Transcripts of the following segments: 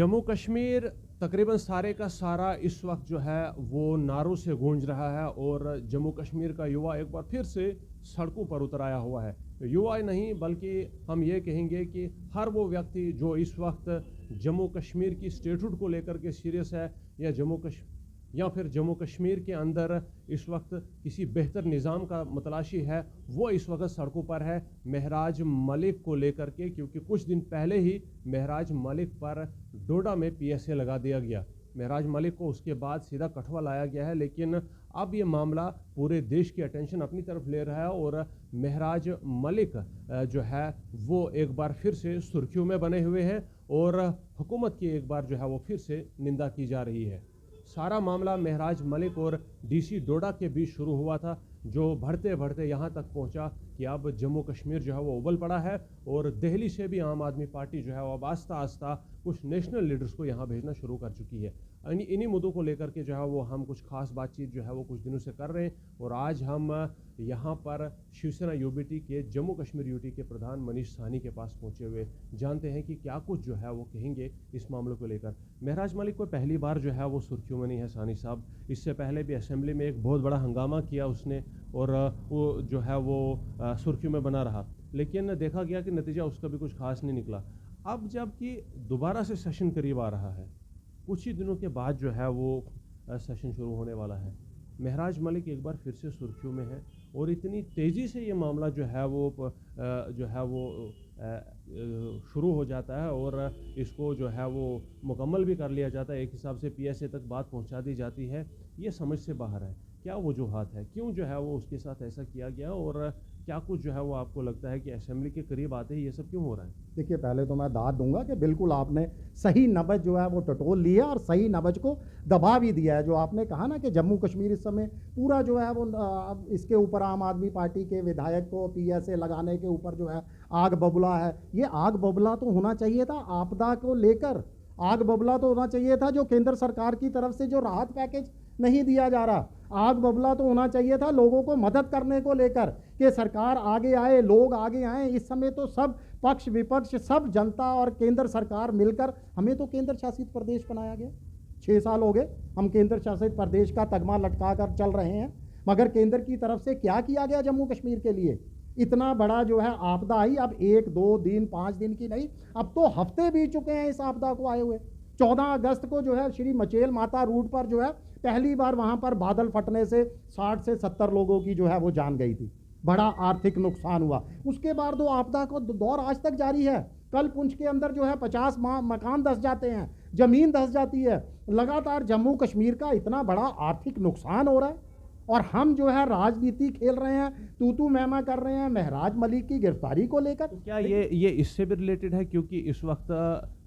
जम्मू कश्मीर तकरीबन सारे का सारा इस वक्त जो है वो नारों से गूंज रहा है और जम्मू कश्मीर का युवा एक बार फिर से सड़कों पर उतर आया हुआ है। युवा नहीं बल्कि हम ये कहेंगे कि हर वो व्यक्ति जो इस वक्त जम्मू कश्मीर की स्टेटहुड को लेकर के सीरियस है या फिर जम्मू कश्मीर के अंदर इस वक्त किसी बेहतर निज़ाम का मतलाशी है, वो इस वक्त सड़कों पर है महराज मलिक को लेकर के, क्योंकि कुछ दिन पहले ही महराज मलिक पर डोडा में पीएसए लगा दिया गया। महराज मलिक को उसके बाद सीधा कठुआ लाया गया है, लेकिन अब ये मामला पूरे देश की अटेंशन अपनी तरफ ले रहा है और महराज मलिक जो है वो एक बार फिर से सुर्खियों में बने हुए हैं और हुकूमत की एक बार जो है वो फिर से निंदा की जा रही है। सारा मामला महराज मलिक और डीसी डोडा के बीच शुरू हुआ था, जो बढ़ते बढ़ते यहाँ तक पहुँचा कि अब जम्मू कश्मीर जो है वो उबल पड़ा है और दिल्ली से भी आम आदमी पार्टी जो है वो अब आस्ता आस्ता कुछ नेशनल लीडर्स को यहाँ भेजना शुरू कर चुकी है। इन्हीं मुद्दों को लेकर के जो है वो हम कुछ खास बातचीत जो है वो कुछ दिनों से कर रहे हैं और आज हम यहाँ पर शिवसेना यूबीटी के जम्मू कश्मीर यूटी के प्रधान मनीष साहनी के पास पहुँचे हुए जानते हैं कि क्या कुछ जो है वो कहेंगे इस मामले को लेकर। महराज मलिक को पहली बार जो है वो सुर्खियों में नहीं है साहनी साहब, इससे पहले भी असेंबली में एक बहुत बड़ा हंगामा किया उसने और वो जो है वो सुर्खियों में बना रहा, लेकिन देखा गया कि नतीजा उसका भी कुछ खास नहीं निकला। अब जबकि दोबारा से सेशन करीब आ रहा है, कुछ ही दिनों के बाद जो है वो सेशन शुरू होने वाला है, महराज मलिक एक बार फिर से सुर्खियों में है और इतनी तेज़ी से ये मामला जो है वो शुरू हो जाता है और इसको जो है वो मुकम्मल भी कर लिया जाता है, एक हिसाब से पीएसए तक बात पहुंचा दी जाती है। ये समझ से बाहर है, क्या वजूहात है, क्यों जो है वो उसके साथ ऐसा किया गया और क्या कुछ जो है वो आपको लगता है कि असेंबली के करीब आते ही ये सब क्यों हो रहा है? देखिए, पहले तो मैं दाद दूंगा कि बिल्कुल आपने सही नब्ज जो है वो टटोल लिया और सही नब्ज को दबा भी दिया है। जो आपने कहा ना कि जम्मू कश्मीर इस समय पूरा जो है वो इसके ऊपर आम आदमी पार्टी के विधायक को पीएसए लगाने के ऊपर जो है आग बबूला है। ये आग बबूला तो होना चाहिए था आपदा को लेकर, आग बबूला तो होना चाहिए था जो केंद्र सरकार की तरफ से जो राहत पैकेज नहीं दिया जा रहा, आग बबूला तो होना चाहिए था लोगों को मदद करने को लेकर कि सरकार आगे आए, लोग आगे आए। इस समय तो सब पक्ष विपक्ष सब जनता और केंद्र सरकार मिलकर, हमें तो केंद्र शासित प्रदेश बनाया गया, 6 साल हो गए हम केंद्र शासित प्रदेश का तगमा लटका कर चल रहे हैं, मगर केंद्र की तरफ से क्या किया गया जम्मू कश्मीर के लिए? इतना बड़ा जो है आपदा आई, अब 1 2 दिन 5 दिन की नहीं, अब तो हफ्ते बीत चुके हैं इस आपदा को आए हुए। 14 अगस्त को जो है श्री मचेल माता रूट पर जो है पहली बार वहां पर बादल फटने से 60 से 70 लोगों की जो है वो जान गई थी, बड़ा आर्थिक नुकसान हुआ। उसके बाद दो आपदा का दौर आज तक जारी है। कल पुंछ के अंदर जो है 50 मकान धंस जाते हैं, जमीन धंस जाती है। लगातार जम्मू कश्मीर का इतना बड़ा आर्थिक नुकसान हो रहा है और हम जो है राजनीति खेल रहे हैं, तू मैमा कर रहे हैं महराज मलिक की गिरफ्तारी को लेकर। तो क्या ये इससे भी रिलेटेड है, क्योंकि इस वक्त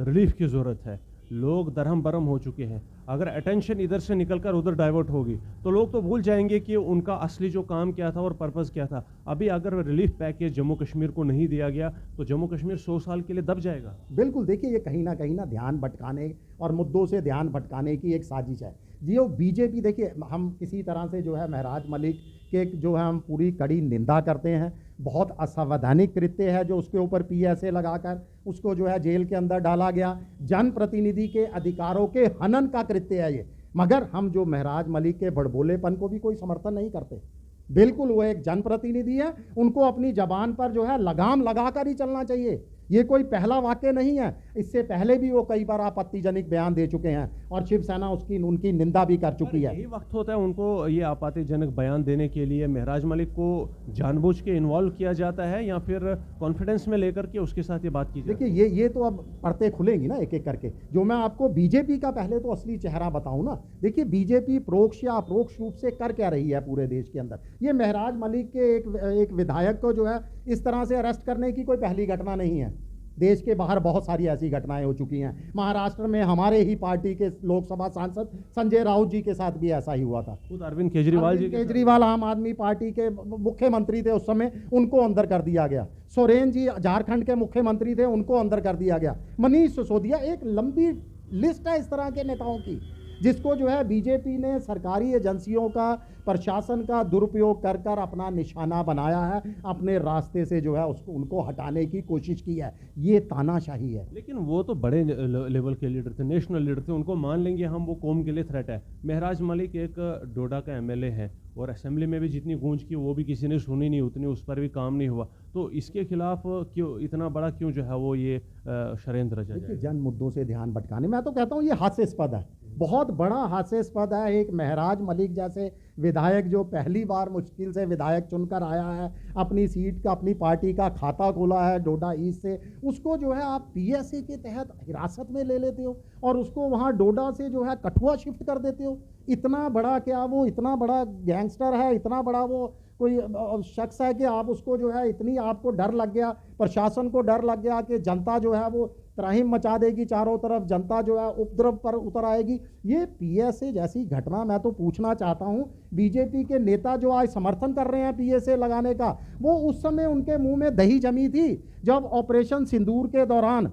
रिलीफ की ज़रूरत है, लोग दरहम बरहम हो चुके हैं, अगर अटेंशन इधर से निकलकर उधर डाइवर्ट होगी तो लोग तो भूल जाएंगे कि उनका असली जो काम क्या था और पर्पस क्या था। अभी अगर रिलीफ पैकेज जम्मू कश्मीर को नहीं दिया गया तो जम्मू कश्मीर 100 साल के लिए दब जाएगा। बिल्कुल, देखिए ये कहीं ना ध्यान भटकाने और मुद्दों से ध्यान भटकाने की एक साजिश है जी। वो बीजेपी, देखिए हम किसी तरह से जो है महराज मलिक के जो है हम पूरी कड़ी निंदा करते हैं। बहुत असंवैधानिक कृत्य है जो उसके ऊपर पीएसए लगाकर उसको जो है जेल के अंदर डाला गया, जनप्रतिनिधि के अधिकारों के हनन का कृत्य है ये। मगर हम जो महराज मलिक के बड़बोलेपन को भी कोई समर्थन नहीं करते। बिल्कुल वो एक जनप्रतिनिधि है, उनको अपनी जबान पर जो है लगाम लगाकर ही चलना चाहिए। ये कोई पहला वाक्य नहीं है, इससे पहले भी वो कई बार आपत्तिजनक बयान दे चुके हैं और शिवसेना उनकी निंदा भी कर चुकी है। यही वक्त होता है उनको ये आपत्तिजनक बयान देने के लिए। महराज मलिक को जानबूझ के इन्वॉल्व किया जाता है या फिर कॉन्फिडेंस में लेकर के उसके साथ ये बात की जाती है? देखिए ये तो अब पढ़ते खुलेंगी ना एक एक करके। जो मैं आपको बीजेपी का पहले तो असली चेहरा बताऊं ना, देखिए बीजेपी परोक्ष या अप्रोक्ष रूप से कर क्या रही है पूरे देश के अंदर। ये महराज मलिक के एक विधायक को जो है इस तरह से अरेस्ट करने की कोई पहली घटना नहीं है। देश के बाहर बहुत सारी ऐसी घटनाएं हो चुकी हैं। महाराष्ट्र में हमारे ही पार्टी के लोकसभा सांसद संजय राउत जी के साथ भी ऐसा ही हुआ था। खुद अरविंद केजरीवाल आम आदमी पार्टी के मुख्यमंत्री थे उस समय, उनको अंदर कर दिया गया। सोरेन जी झारखंड के मुख्यमंत्री थे, उनको अंदर कर दिया गया। मनीष सिसोदिया, एक लंबी लिस्ट है इस तरह के नेताओं की जिसको जो है बीजेपी ने सरकारी एजेंसियों का, प्रशासन का दुरुपयोग कर कर अपना निशाना बनाया है, अपने रास्ते से जो है उसको उनको हटाने की कोशिश की है। ये तानाशाही है। लेकिन वो तो बड़े लेवल के लीडर थे, नेशनल लीडर थे, उनको मान लेंगे हम वो कौम के लिए थ्रेट है। महराज मलिक एक डोडा का एमएलए है और असेंबली में भी जितनी गूंज की वो भी किसी ने सुनी नहीं, उतनी उस पर भी काम नहीं हुआ। तो इसके खिलाफ क्यों इतना बड़ा क्यों जो है वो ये षड्यंत्र रचा देखिए, जाए? जन मुद्दों से ध्यान भटकाने, मैं तो कहता हूँ ये हास्यास्पद है, बहुत बड़ा हास्यास्पद है। एक महराज मलिक जैसे विधायक जो पहली बार मुश्किल से विधायक चुनकर आया है, अपनी सीट का, अपनी पार्टी का खाता खोला है डोडा ईस्ट से, उसको जो है आप पीएसए के तहत हिरासत में ले लेते हो और उसको वहाँ डोडा से जो है कठुआ शिफ्ट कर देते हो। इतना बड़ा क्या वो, इतना बड़ा गैंगस्टर है, इतना बड़ा वो कोई शख्स है कि आप उसको जो है, इतनी आपको डर लग गया, प्रशासन को डर लग गया कि जनता जो है वो त्राहिम मचा देगी, चारों तरफ जनता जो है उपद्रव पर उतर आएगी। ये पीएसए जैसी घटना, मैं तो पूछना चाहता हूं, बीजेपी के नेता जो आज समर्थन कर रहे हैं पीएसए लगाने का, वो उस समय उनके मुंह में दही जमी थी जब ऑपरेशन सिंदूर के दौरान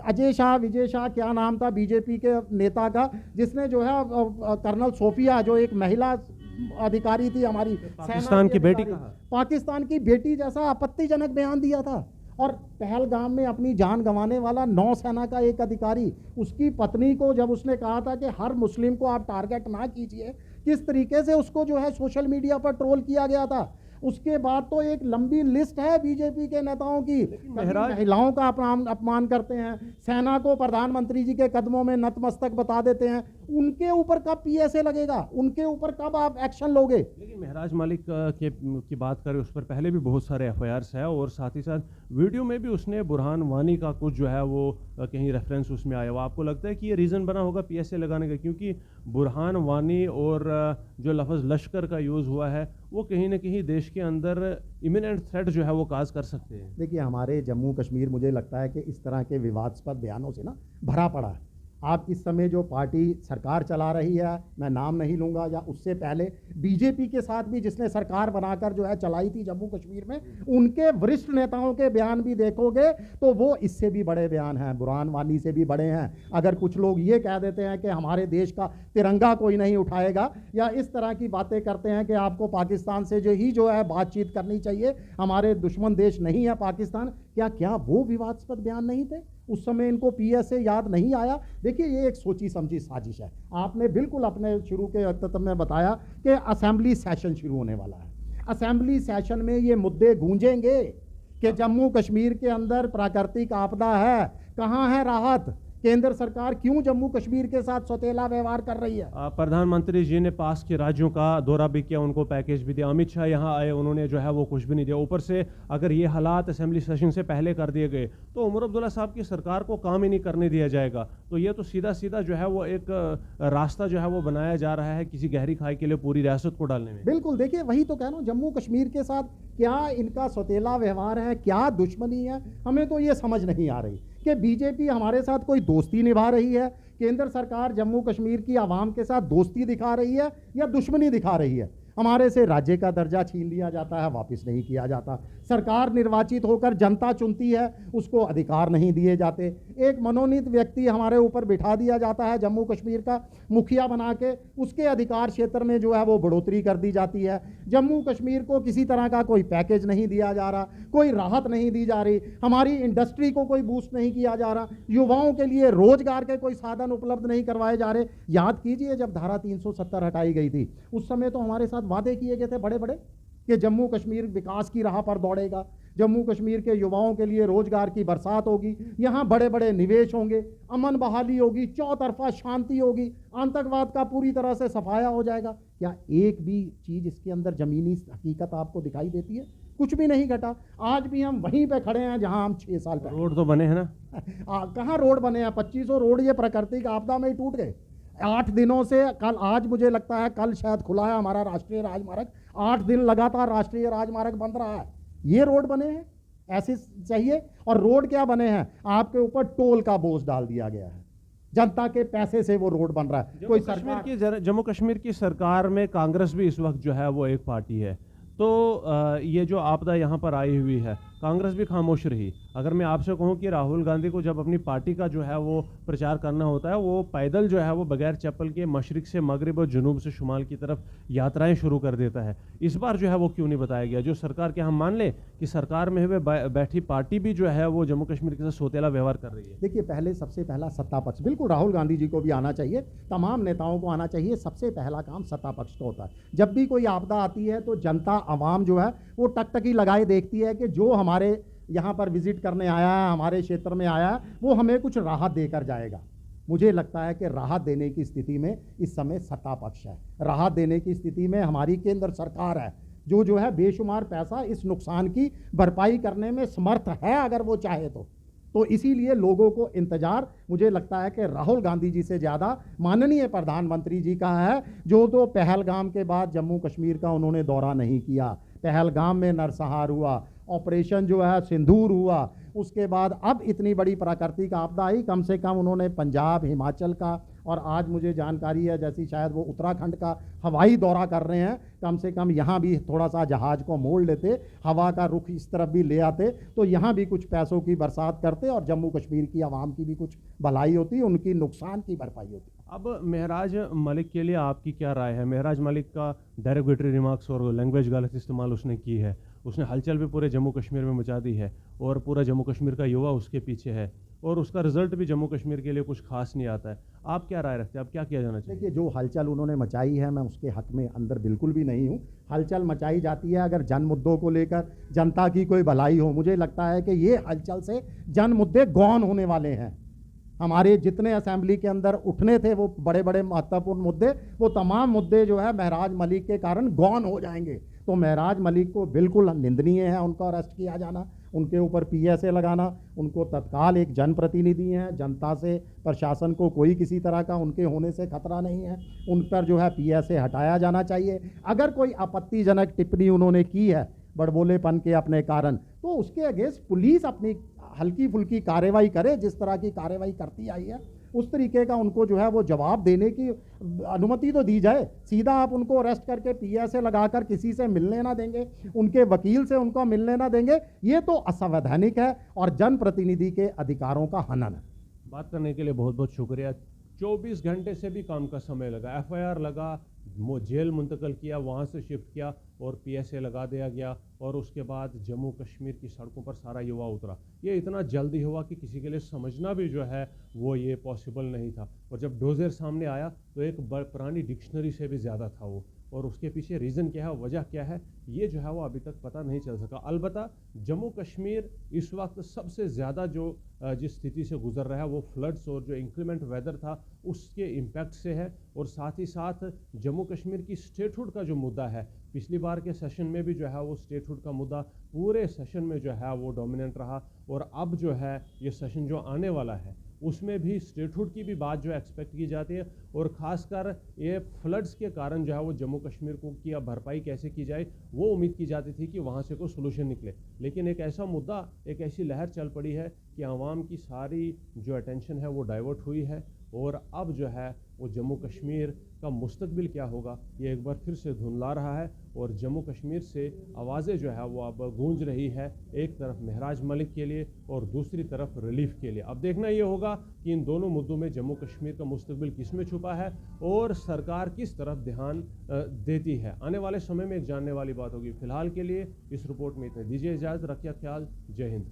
अजय शाह, विजय शाह क्या नाम था बीजेपी के नेता का, जिसने जो है कर्नल सोफिया जो एक महिला अधिकारी थी हमारी पाकिस्तान की बेटी कहा, पाकिस्तान की बेटी जैसा आपत्तिजनक बयान दिया था। और पहलगाम में अपनी जान गंवाने वाला नौसेना का एक अधिकारी, उसकी पत्नी को जब उसने कहा था कि हर मुस्लिम को आप टारगेट ना कीजिए, किस तरीके से उसको जो है सोशल मीडिया पर ट्रोल किया गया था। उसके बाद तो एक लंबी लिस्ट है बीजेपी के नेताओं की, महिलाओं का अपमान करते हैं, सेना को प्रधानमंत्री जी के कदमों में नतमस्तक बता देते हैं। उनके ऊपर कब पीएसए लगेगा, उनके ऊपर कब आप एक्शन लोगे? लेकिन महराज मलिक की बात करें, उस पर पहले भी बहुत सारे एफआईआर्स है और साथ ही साथ वीडियो में भी उसने बुरहान वानी का कुछ जो है वो कहीं रेफरेंस उसमें आया हुआ। आपको लगता है कि ये रीज़न बना होगा पीएसए लगाने का? क्योंकि बुरहान वानी और जो लफ्ज़ लश्कर का यूज़ हुआ है वो कहीं ना कहीं देश के अंदर इमिनेंट थ्रेट जो है वो काज कर सकते हैं। देखिए, हमारे जम्मू कश्मीर मुझे लगता है कि इस तरह के विवादास्पद बयानों से ना भरा पड़ा है। आप इस समय जो पार्टी सरकार चला रही है, मैं नाम नहीं लूँगा, या उससे पहले बीजेपी के साथ भी जिसने सरकार बनाकर जो है चलाई थी जम्मू कश्मीर में, उनके वरिष्ठ नेताओं के बयान भी देखोगे तो वो इससे भी बड़े बयान हैं, बुरहान वानी से भी बड़े हैं। अगर कुछ लोग ये कह देते हैं कि हमारे देश का तिरंगा कोई नहीं उठाएगा, या इस तरह की बातें करते हैं कि आपको पाकिस्तान से जो है बातचीत करनी चाहिए, हमारे दुश्मन देश नहीं है पाकिस्तान, क्या वो विवादास्पद बयान नहीं थे? उस समय इनको पीएसए याद नहीं आया? देखिए, ये एक सोची समझी साजिश है। आपने बिल्कुल अपने शुरू के वक्तव्य में बताया कि असेंबली सेशन शुरू होने वाला है। असेंबली सेशन में ये मुद्दे गूंजेंगे कि जम्मू कश्मीर के अंदर प्राकृतिक आपदा है, कहाँ है राहत, केंद्र सरकार क्यों जम्मू कश्मीर के साथ सौतेला व्यवहार कर रही है। प्रधानमंत्री जी ने पास के राज्यों का दौरा भी किया, उनको पैकेज भी दिया। अमित शाह यहाँ आए, उन्होंने जो है वो कुछ भी नहीं दिया। ऊपर से अगर ये हालात असेंबली सेशन से पहले कर दिए गए तो उमर अब्दुल्ला साहब की सरकार को काम ही नहीं करने दिया जाएगा। तो ये तो सीधा सीधा जो है वो एक रास्ता जो है वो बनाया जा रहा है किसी गहरी खाई के लिए पूरी रियासत को डालने में। बिल्कुल, देखिए वही तो कह रहा हूँ, जम्मू कश्मीर के साथ क्या इनका सौतेला व्यवहार है, क्या दुश्मनी है, हमें तो ये समझ नहीं आ रही कि बीजेपी हमारे साथ कोई दोस्ती निभा रही है, केंद्र सरकार जम्मू कश्मीर की आवाम के साथ दोस्ती दिखा रही है या दुश्मनी दिखा रही है। हमारे से राज्य का दर्जा छीन लिया जाता है, वापस नहीं किया जाता। सरकार निर्वाचित होकर जनता चुनती है, उसको अधिकार नहीं दिए जाते। एक मनोनीत व्यक्ति हमारे ऊपर बिठा दिया जाता है जम्मू कश्मीर का मुखिया बना के, उसके अधिकार क्षेत्र में जो है वो बढ़ोतरी कर दी जाती है। जम्मू कश्मीर को किसी तरह का कोई पैकेज नहीं दिया जा रहा, कोई राहत नहीं दी जा रही, हमारी इंडस्ट्री को कोई बूस्ट नहीं किया जा रहा, युवाओं के लिए रोजगार के कोई साधन उपलब्ध नहीं करवाए जा रहे। याद कीजिए, जब धारा 370 हटाई गई थी उस समय तो हमारे साथ वादे किए गए थे बड़े बड़े कि जम्मू कश्मीर विकास की राह पर दौड़ेगा, जम्मू कश्मीर के युवाओं के लिए रोजगार की बरसात होगी, यहाँ बड़े बड़े निवेश होंगे, अमन बहाली होगी, चौतरफा शांति होगी, आतंकवाद का पूरी तरह से सफाया हो जाएगा। क्या एक भी चीज इसके अंदर जमीनी हकीकत आपको दिखाई देती है? कुछ भी नहीं घटा। आज भी हम वहीं पे खड़े हैं जहां हम 6 साल पहले। रोड तो बने हैं ना, कहाँ रोड बने हैं? 2500 रोड ये प्राकृतिक आपदा में ही टूट गए। 8 दिनों से, कल, आज मुझे लगता है कल शायद खुला है हमारा राष्ट्रीय राजमार्ग, 8 दिन लगातार राष्ट्रीय राजमार्ग बंद रहा है। ये रोड बने हैं? ऐसे चाहिए। और रोड क्या बने हैं? आपके ऊपर टोल का बोझ डाल दिया गया है, जनता के पैसे से वो रोड बन रहा है। कोई सरकार, जम्मू कश्मीर की सरकार में कांग्रेस भी इस वक्त जो है वो एक पार्टी है। तो ये जो आपदा यहाँ पर आई हुई है, कांग्रेस भी खामोश रही। अगर मैं आपसे कहूं कि राहुल गांधी को जब अपनी पार्टी का जो है वो प्रचार करना होता है, वो पैदल जो है वो बगैर चप्पल के मशरिक से मगरिब और जुनूब से शुमाल की तरफ यात्राएं शुरू कर देता है। इस बार जो है वो क्यों नहीं बताया गया? जो सरकार के, हम मान लें कि सरकार में हुए बैठी पार्टी भी जो है वो जम्मू कश्मीर के साथ सोतेला व्यवहार कर रही है। देखिए, पहले सबसे पहला सत्ता पक्ष, बिल्कुल राहुल गांधी जी को भी आना चाहिए, तमाम नेताओं को आना चाहिए। सबसे पहला काम सत्ता पक्ष का होता है। जब भी कोई आपदा आती है तो जनता आवाम जो है वो टकटकी लगाए देखती है कि जो हमारे यहाँ पर विजिट करने आया है, हमारे क्षेत्र में आया है, वो हमें कुछ राहत देकर जाएगा। मुझे लगता है कि राहत देने की स्थिति में इस समय सत्ता पक्ष है। राहत देने की स्थिति में हमारी केंद्र सरकार है, जो है बेशुमार पैसा इस नुकसान की भरपाई करने में समर्थ है, अगर वो चाहे तो इसीलिए लोगों को इंतजार, मुझे लगता है कि राहुल गांधी जी से ज़्यादा माननीय प्रधानमंत्री जी का है, जो तो पहलगाम के बाद जम्मू कश्मीर का उन्होंने दौरा नहीं किया। पहलगाम में नरसंहार हुआ, ऑपरेशन जो है सिंदूर हुआ, उसके बाद अब इतनी बड़ी प्राकृतिक आपदा आई, कम से कम उन्होंने पंजाब, हिमाचल का, और आज मुझे जानकारी है जैसी शायद वो उत्तराखंड का हवाई दौरा कर रहे हैं, कम से कम यहाँ भी थोड़ा सा जहाज़ को मोड़ लेते, हवा का रुख इस तरफ भी ले आते, तो यहाँ भी कुछ पैसों की बरसात करते और जम्मू कश्मीर की आवाम की भी कुछ भलाई होती, उनकी नुकसान की भरपाई होती। अब महराज मलिक के लिए आपकी क्या राय है? महराज मलिक का डेरोगेटरी रिमार्क्स और लैंग्वेज गलत इस्तेमाल उसने की है, उसने हलचल भी पूरे जम्मू कश्मीर में मचा दी है और पूरा जम्मू कश्मीर का युवा उसके पीछे है और उसका रिजल्ट भी जम्मू कश्मीर के लिए कुछ खास नहीं आता है। आप क्या राय रखते हैं? आप क्या किया जाना चाहिए? देखिए, जो हलचल उन्होंने मचाई है, मैं उसके हक में अंदर बिल्कुल भी नहीं हूँ। हलचल मचाई जाती है अगर जन मुद्दों को लेकर, जनता की कोई भलाई हो। मुझे लगता है कि ये हलचल से जन मुद्दे गौन होने वाले हैं। हमारे जितने असेंबली के अंदर उठने थे वो बड़े बड़े महत्वपूर्ण मुद्दे, वो तमाम मुद्दे जो है महराज मलिक के कारण गौन हो जाएंगे। तो महराज मलिक को बिल्कुल निंदनीय है उनका अरेस्ट किया जाना, उनके ऊपर PSA लगाना। उनको तत्काल एक जनप्रतिनिधि हैं, जनता से प्रशासन को कोई किसी तरह का उनके होने से खतरा नहीं है, उन पर जो है PSA हटाया जाना चाहिए। अगर कोई आपत्तिजनक टिप्पणी उन्होंने की है बड़बोलेपन के अपने कारण, तो उसके अगेंस्ट पुलिस अपनी हल्की फुल्की कार्रवाई करे, जिस तरह की कार्रवाई करती आई है उस तरीके का उनको जो है वो जवाब देने की अनुमति तो दी जाए। सीधा आप उनको अरेस्ट करके PSA लगाकर किसी से मिलने ना देंगे, उनके वकील से उनको मिलने ना देंगे, ये तो असंवैधानिक है और जनप्रतिनिधि के अधिकारों का हनन है। बात करने के लिए बहुत बहुत शुक्रिया। 24 घंटे से भी कम का समय लगा, FIR लगा, जेल मुंतकिल किया, वहाँ से शिफ्ट किया और PSA लगा दिया गया और उसके बाद जम्मू कश्मीर की सड़कों पर सारा युवा उतरा। ये इतना जल्दी हुआ कि किसी के लिए समझना भी जो है वो ये पॉसिबल नहीं था। और जब डोजर सामने आया तो एक पुरानी डिक्शनरी से भी ज़्यादा था वो, और उसके पीछे रीज़न क्या है, वजह क्या है, ये जो है वो अभी तक पता नहीं चल सका। अलबत्ता जम्मू कश्मीर इस वक्त सबसे ज़्यादा जो जिस स्थिति से गुजर रहा है वो फ्लड्स और जो इंक्रीमेंट वेदर था उसके इम्पैक्ट से है। और साथ ही साथ जम्मू कश्मीर की स्टेटहुड का जो मुद्दा है, पिछली बार के सेशन में भी जो है वो स्टेटहुड का मुद्दा पूरे सेशन में जो है वो डोमिनेंट रहा, और अब जो है ये सेशन जो आने वाला है उसमें भी स्टेटहुड की भी बात जो एक्सपेक्ट की जाती है। और ख़ासकर ये फ्लड्स के कारण जो है वो जम्मू कश्मीर को की अब भरपाई कैसे की जाए, वो उम्मीद की जाती थी कि वहाँ से कोई सोल्यूशन निकले। लेकिन एक ऐसा मुद्दा, एक ऐसी लहर चल पड़ी है कि आवाम की सारी जो अटेंशन है वो डाइवर्ट हुई है, और अब जो है वो जम्मू कश्मीर का मुस्तकबिल क्या होगा ये एक बार फिर से धुंधला रहा है। और जम्मू कश्मीर से आवाज़ें जो है वो अब गूंज रही है, एक तरफ महराज मलिक के लिए और दूसरी तरफ रिलीफ के लिए। अब देखना ये होगा कि इन दोनों मुद्दों में जम्मू कश्मीर का मुस्तकबिल किस में छुपा है और सरकार किस तरफ ध्यान देती है। आने वाले समय में एक जानने वाली बात होगी। फिलहाल के लिए इस रिपोर्ट में इतने, दीजिए इजाज़त, रखिए ख्याल, जय हिंद।